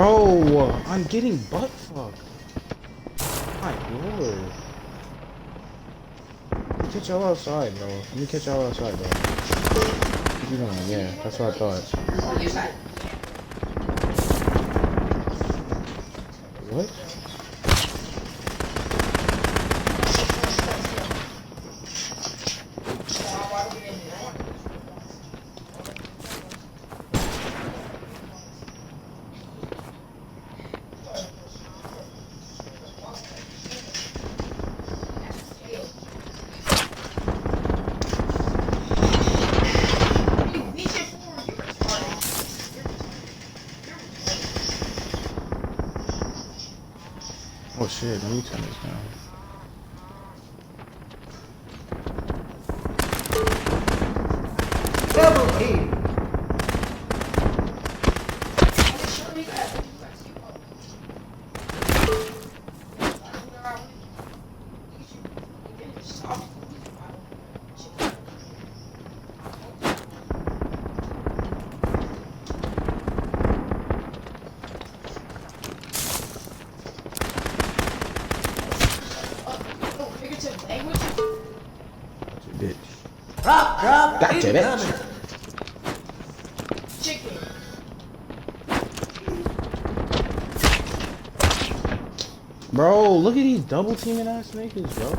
Bro, I'm getting butt fucked. My lord. Catch y'all outside, bro. Let me catch y'all outside, bro. What you doing? Yeah, that's what I thought. What? Oh shit, let me turn this down. Double kill. Bitch. Drop, Gotcha, bitch. incoming. Bro, look at these double teaming ass niggas, bro.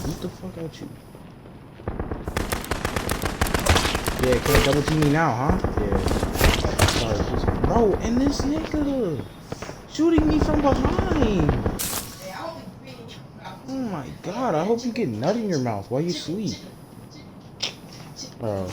Beat the fuck out you. Yeah, can't double team me now, huh? Yeah. Sorry, bro, and this nigga shooting me from behind. Oh my god, I hope you get nut in your mouth while you sleep. Bro.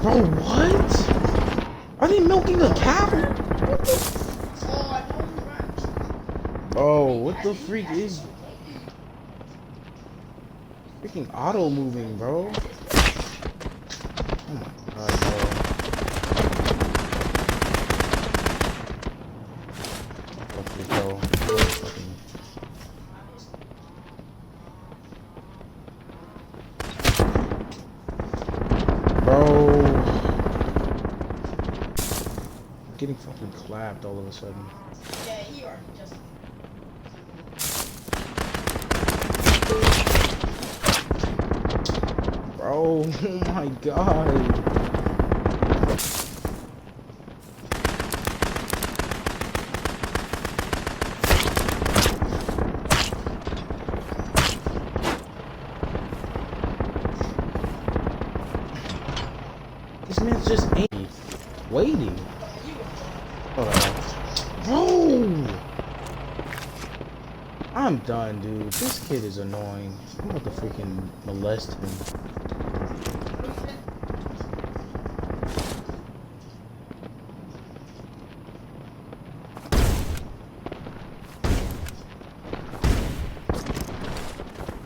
Bro, what? Are they milking a cow? Oh, what the freak is freaking auto moving, bro? Oh my god, bro. Fuck this, bro. Fucking... Bro. I'm getting fucking clapped all of a sudden. Yeah, you are just. Bro, oh my god. This man's just waiting. Hold on. Bro! I'm done, dude. This kid is annoying. I'm about to freaking molest him.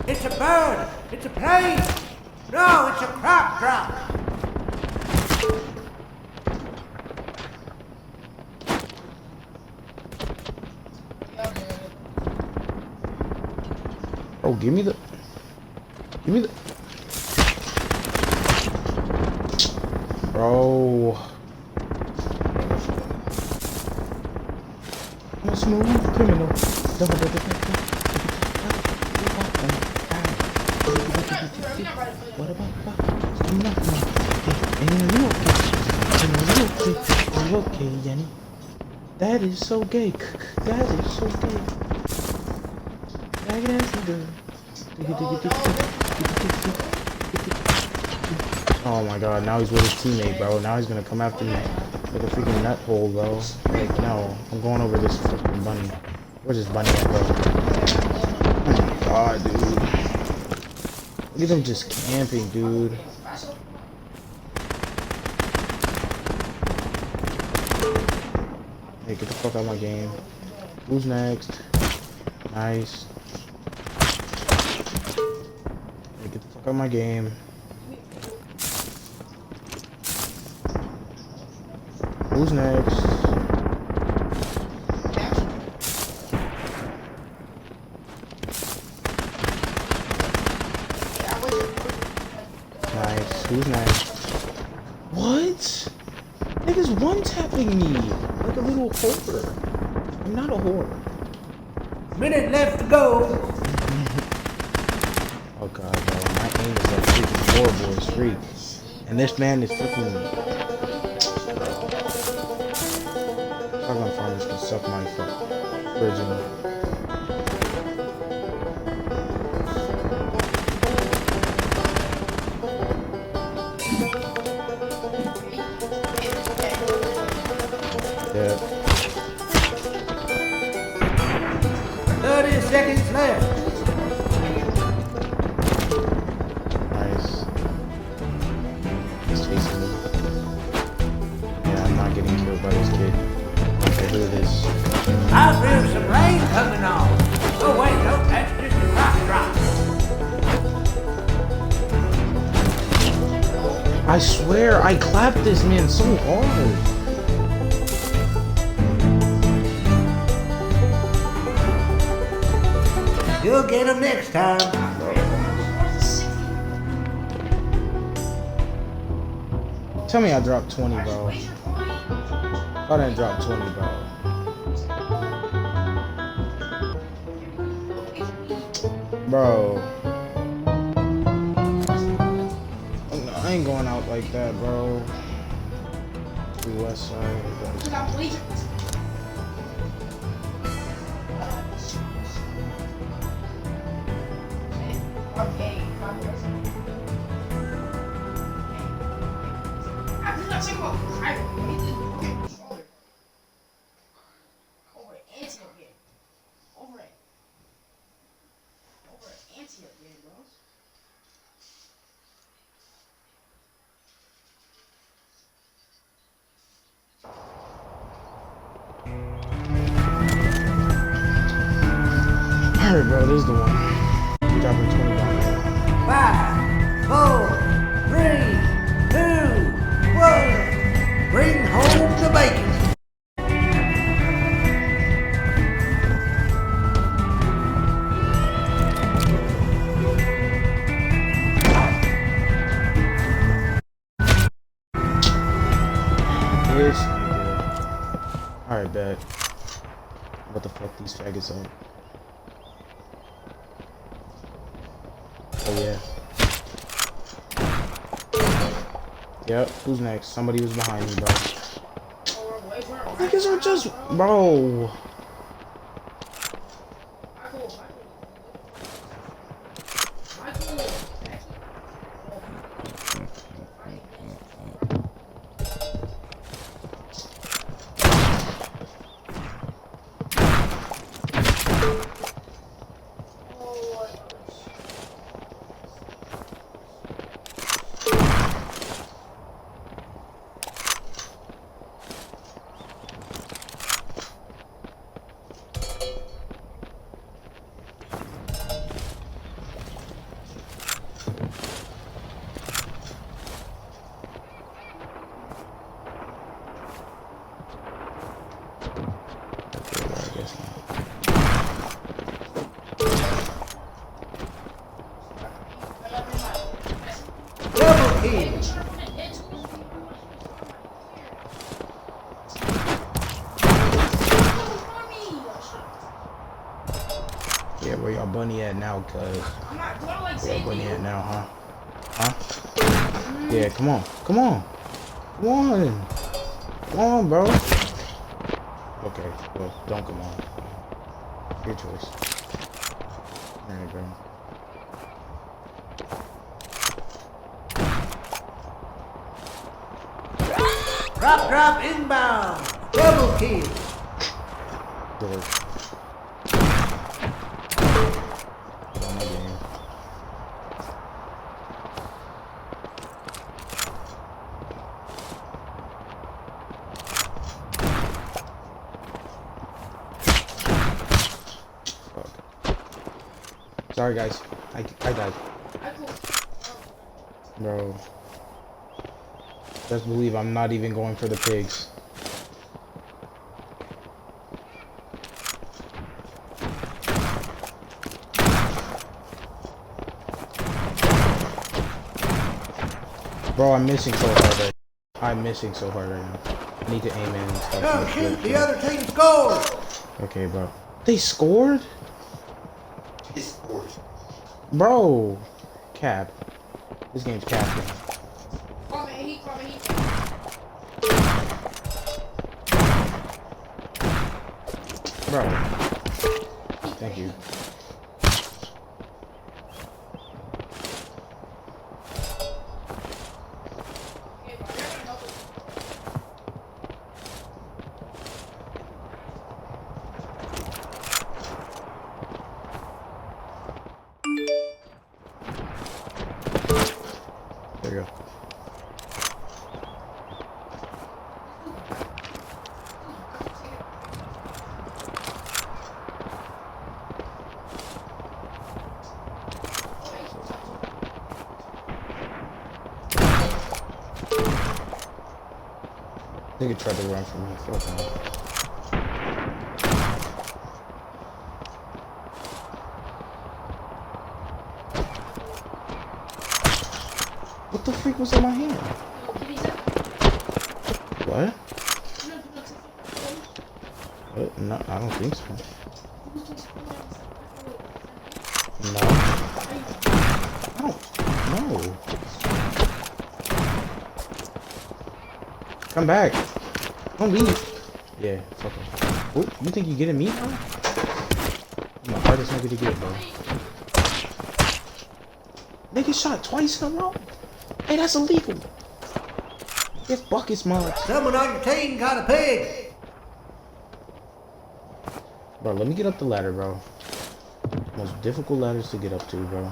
It's a bird. It's a plane. No, it's a crop drop. Oh, give me the... Bro. I'm a smooth criminal. What about I'm not you okay, Jenny? That is so gay. That is so gay. Oh my god, now he's with his teammate, bro. Now he's gonna come after me like a freaking nut hole, bro. Like, no, I'm going over this freaking bunny. Where's this bunny at, bro? Oh my god, dude. Look at him just camping, dude. Hey, get the fuck out of my game. Who's next? Nice. Hey, get the fuck out of my game. Who's next? Nice. Who's next? What? Niggas one-tapping me like a little whore. I'm not a whore. Minute left to go. Oh god, bro. My aim is like freaking horrible as freak. And this man is freaking... Shotgun farmers can suck my fuck. Original. Yeah. 30 seconds left. Nice. He's chasing me. Yeah, I'm not getting killed by this kid. Okay, look at this. I feel some rain coming on. Oh wait, no, that's just a rock drop. I swear, I clapped this man so hard. You'll get him next time. Tell me I dropped 20, bro. I didn't drop 20, bro. Bro. I ain't going out like that, bro. The west side. Okay, progress. I'm not saying about private. Okay, over at Antioch again. Over at Antioch again, bros. Alright, bro, this is the one. I'm dropping 20 down there. 5, 4, 3, 2, 1. Bring home the bacon. This nigga. Alright, bet. What the fuck these faggots up? Oh yeah. Yep, who's next? Somebody was behind me, bro. Niggas are just... Bro. Double kill. Yeah, where y'all bunny at now, cuz? Where y'all bunny at now, huh? Huh? Yeah, come on. Come on. Come on. Come on, bro. Okay, well, don't come on. Your choice. Alright, bro. Drop inbound. Double kill. Door. On my game. Fuck. Sorry, guys. I died. Bro. Just believe I'm not even going for the pigs. Bro, I'm missing so hard right now. I'm missing so hard right now. I need to aim in and stuff. Oh shoot, the other team scored! Okay, bro. They scored? He scored. Bro. Cap. This game's capping. Call me heat, call me heat. Bro. Thank you. Okay, bro, you're gonna help us. There you go. They could try to run from me. Fuck no. What the freak was in my hand? What? What? No, I don't think so. No. I don't know. Come back. Don't leave. Yeah, fuck him. What? You think you getting me, bro? I'm the hardest nigga to get, bro. Nigga shot twice in a row? Hey, that's illegal. It's buckets, man. Someone on your team got a pig! Bro, let me get up the ladder, bro. Most difficult ladders to get up to, bro.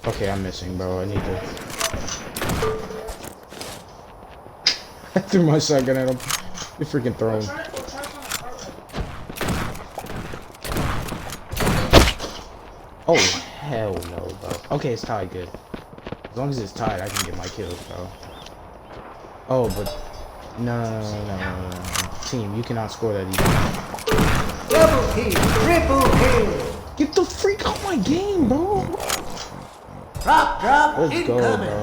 Okay, I'm missing, bro. I need to... I threw my shotgun at him. You're freaking thrown. Oh, hell no, bro. Okay, it's tied, good. As long as it's tied, I can get my kills, bro. Oh, but... No. Team, you cannot score that easy. Double kill! Triple kill! Get the freak out my game, bro! Drop, Let's go, incoming! bro.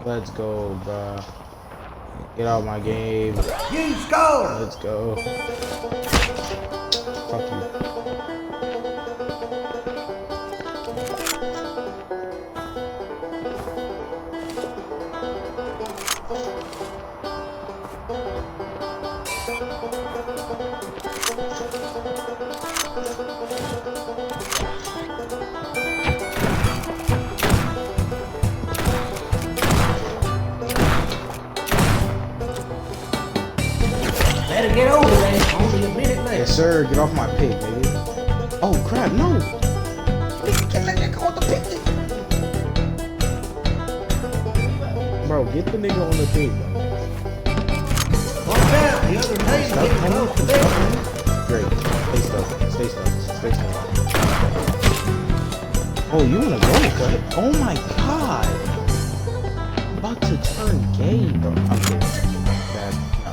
Let's go, bro. Get out my game. You score! Let's go. Fuck you. 'Better get over there. Only a minute left. Yes, sir. Get off my pig, baby. Oh, crap. No. Get the nigga on the pig. Bro, get the nigga on the pig, bro. Watch out, the other team Stop getting coming close to from victory. Great. Stay stuck. Stay stuck. Stay stuck. Oh, you wanna go, cut? Oh my god. I'm about to turn gay, bro. I'm kidding. Bad. No.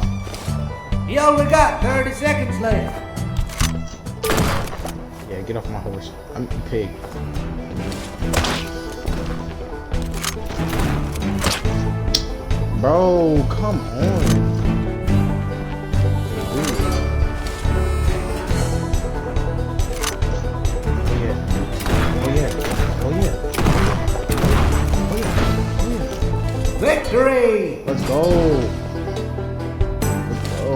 You only got 30 seconds left. Yeah, get off my horse. I'm a pig. Bro, come on. Victory! Let's go. Let's go.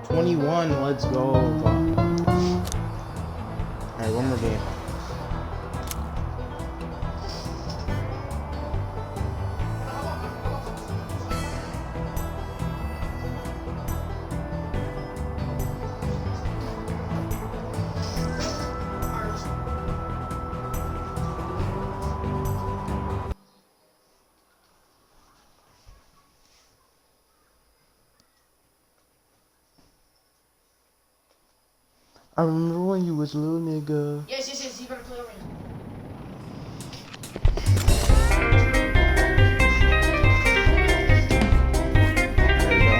21, let's go. Alright, one more game. I remember when you was a little nigga. Yes. You better play over here. There you go.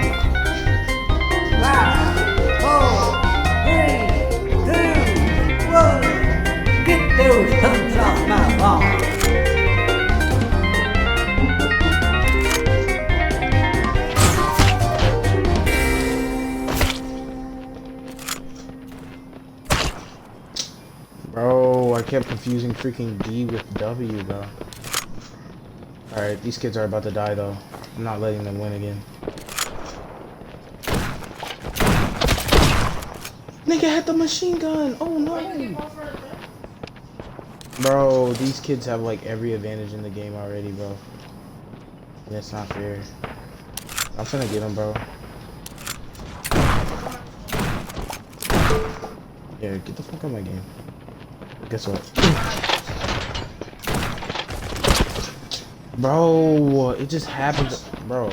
5, 4, 3, 2, 1. Get those punks off my wall. Bro, I kept confusing freaking D with W, bro. Alright, these kids are about to die, though. I'm not letting them win again. Nigga had the machine gun! Oh no! Bro, these kids have like every advantage in the game already, bro. And it's not fair. I'm finna get them, bro. Yeah, get the fuck out of my game. Guess what? Bro, it just happens. Bro.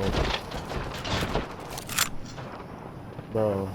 Bro.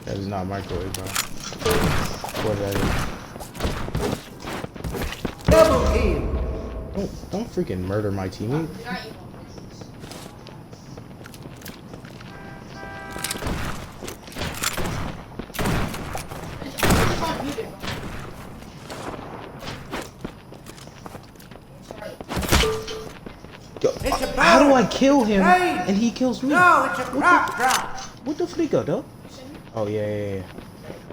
That is not microwave, bro. What that is. Double kill. Don't freaking murder my teammate. Yo, It's a how do I bird. kill him Hey! and he kills me? No, it's a crop drop. What the flicker, though? Oh yeah.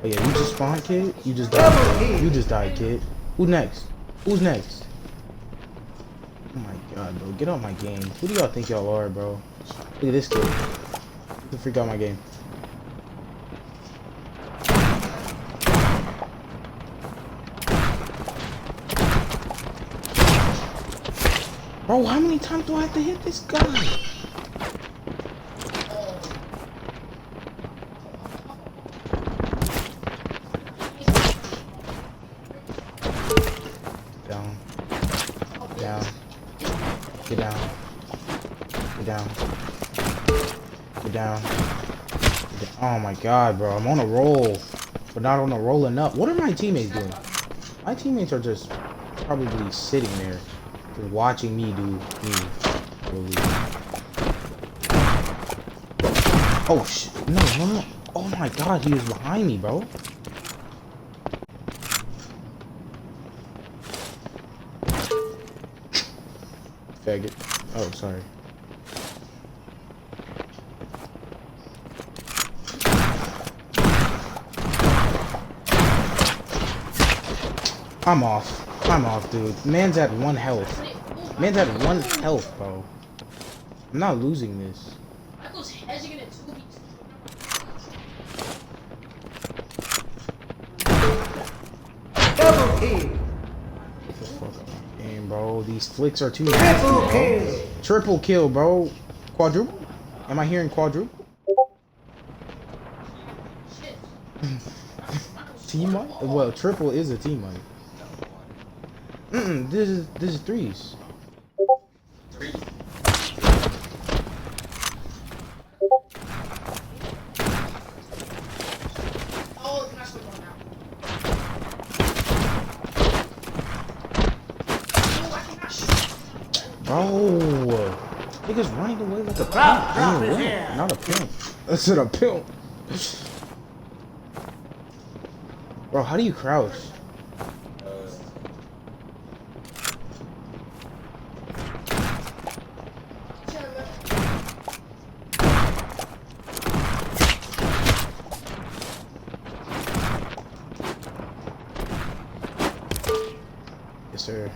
Oh yeah, you just spawned, kid? You just Double died. kill. You just died, kid. Who next? Who's next? Oh my god, bro. Get out my game. Who do y'all think y'all are, bro? Look at this kid. Get the freak out my game. Bro, how many times do I have to hit this guy? Down. Down. Get down. Get down. Get down. Oh my god, bro. I'm on a roll. But not on a rolling up. What are my teammates doing? My teammates are just probably sitting there. Just watching me do me. Really. Oh shit. No. Oh my god, he was behind me, bro. Faggot. Oh, sorry. I'm off, dude. Man's at 1 health. Man's at 1 health, bro. I'm not losing this. Double kill. Get the fuck out of my game, bro. These flicks are too Triple nasty, bro. kill. Triple kill, bro. Quadruple? Am I hearing quadruple? Team mic? Well, triple is a team mic. This is threes. Three. Bro, niggas running away like a pimp. Drop Running is away. here. Not a pimp. I said a pimp. Bro, how do you crouch? Yes, sir.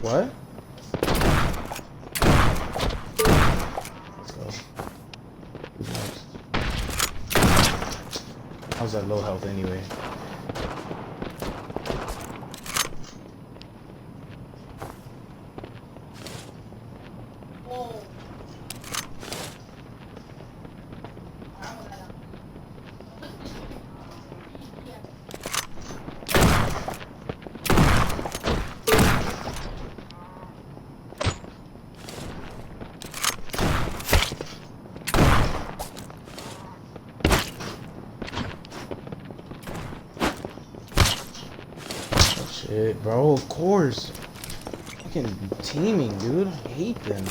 What? Let's go. Who's next? I was at low health anyway. Oh. Shit, bro, of course. Fucking teaming, dude. I hate them.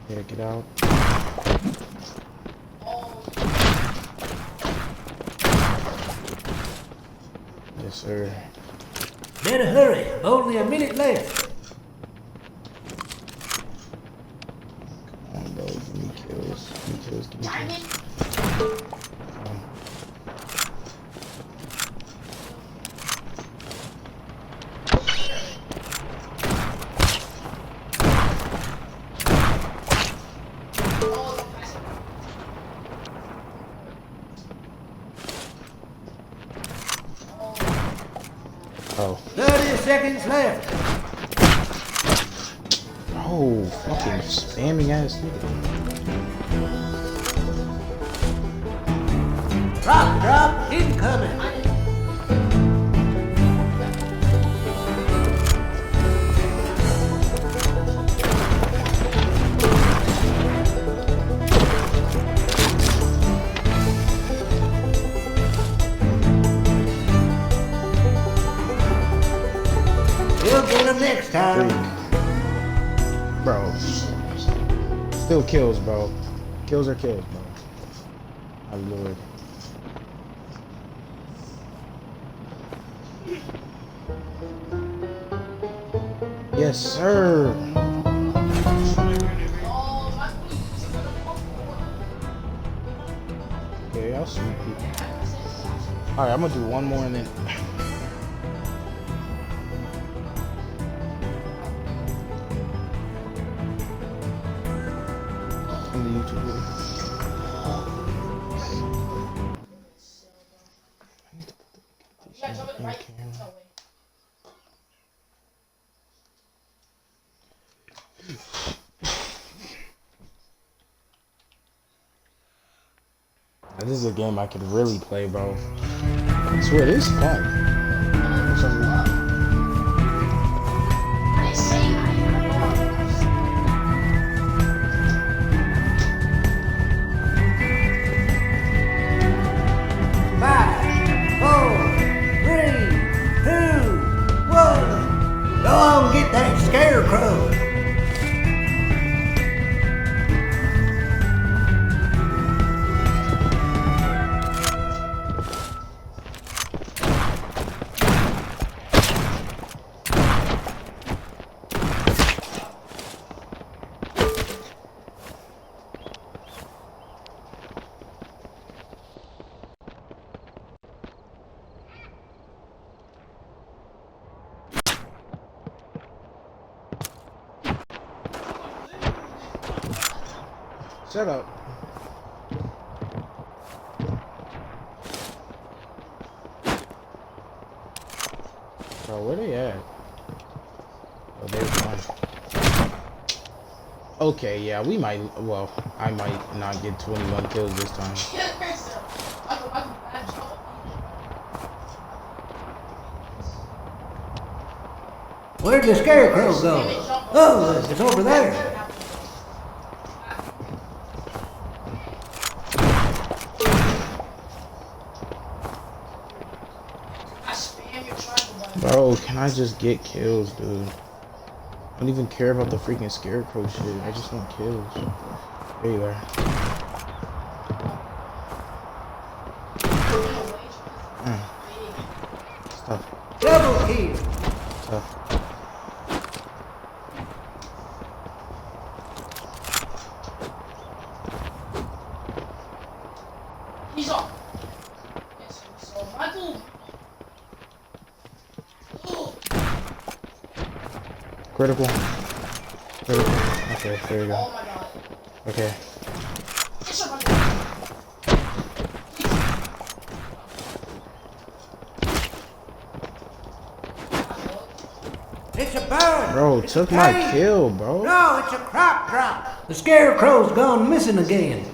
Yeah, get out. Yes, sir. Better hurry. Only a minute left. Come on, bro. Give me kills. Give me kills. Give me Diamond. kills. Oh. 30 seconds left. Oh, fucking spamming ass nigga. Drop, incoming. We'll get him next time. Bro. Still kills, bro. Kills are kills, bro. My lord. Yes, sir. Okay, I'll see people. Alright, I'm gonna do one more and then. In the YouTube video. I need to put the camera. This is a game I could really play, bro. I swear, it is fun. For some reason. Five, four, three, two, one. Go on, get that scarecrow. Shut up. Bro, where they at? Oh, there's one. Okay, yeah, we might, well, I might not get 21 kills this time. Where'd the scarecrow go? Oh, it's over there. Bro, can I just get kills, dude? I don't even care about the freaking scarecrow shit. I just want kills. There you are. Stop. Double kill. Tough. He's off. Yes, so Michael. Oh, Critical. Critical. Okay, there you go. oh my god. Okay. Yes, sir, Michael. It's a bird. Bro, It's took a my plane. kill, bro. No, it's a crop drop. The scarecrow's gone missing again.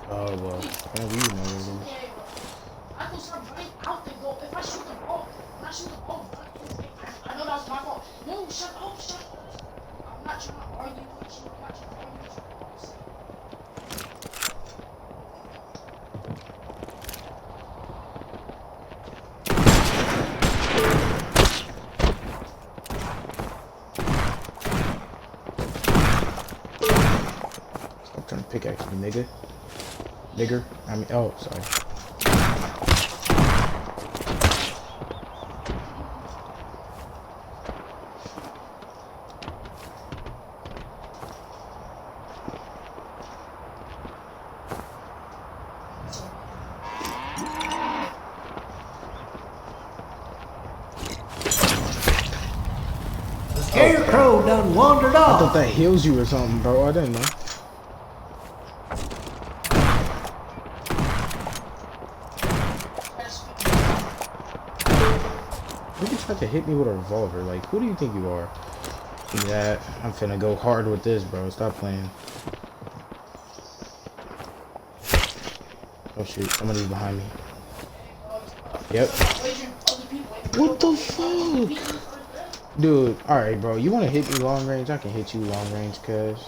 Oh, well. How do you know this? Okay, bro. I could start running out the goal. If I shoot the ball, when I shoot the ball, I know that was my fault. No, shut up, shut up. I'm not trying to argue with you. I'm not trying to argue with you. Stop trying to pickaxe me, nigga. Nigger. I mean, oh, sorry. The scarecrow done wandered I thought off. that heals you or something, bro. I didn't know. You tried to hit me with a revolver. Like, who do you think you are? Yeah, I'm finna go hard with this, bro. Stop playing. Oh shoot, somebody's behind me. Yep. What the fuck? Dude, alright, bro. You wanna hit me long range? I can hit you long range, cuz.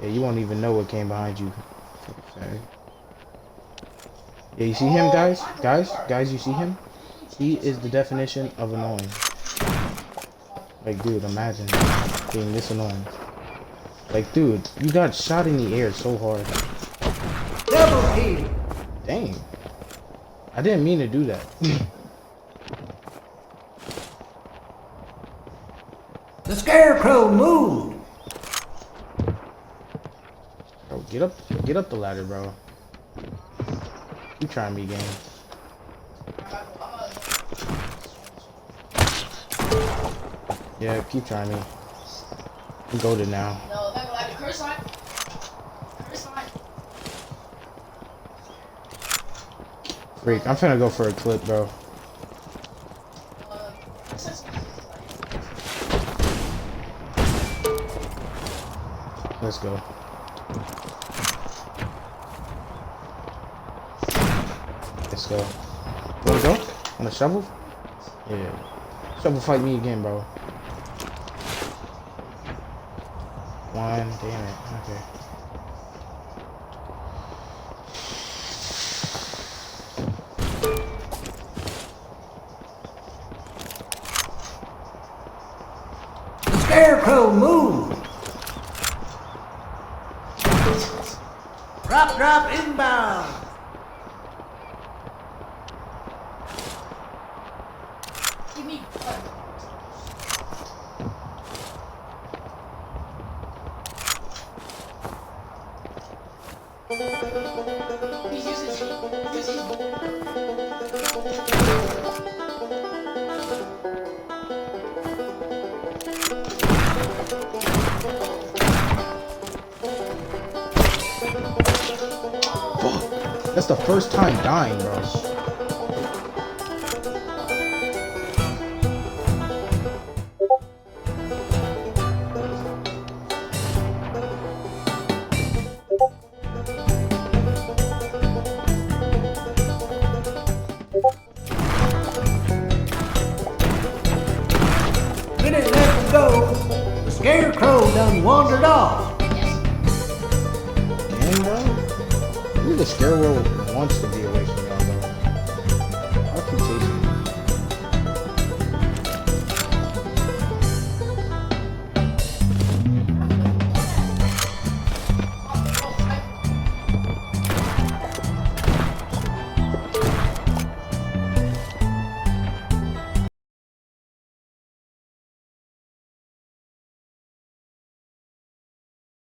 Yeah, you won't even know what came behind you. Okay. Yeah, you see him, guys? Guys, you see him? He is the definition of annoying. Like, dude, imagine being this annoying. Like, dude, you got shot in the air so hard. Double kill. Dang. I didn't mean to do that. The scarecrow moved. Bro, get up the ladder, bro. You trying me, game. Yeah, keep trying me. I'm goated now. No, that like the curse line. Curse line. Freak, I'm finna go for a clip, bro. Let's go. Let's go. Wanna go? Wanna shovel? Yeah. Shovel fight me again, bro. One, damn it. Okay. The scarecrow moved. Crop drop inbound. Give me. He's using. That's the first time dying, bro. Minute left to go. The scarecrow done wandered off. Damn, bro. You're the scarecrow wants to be away from me.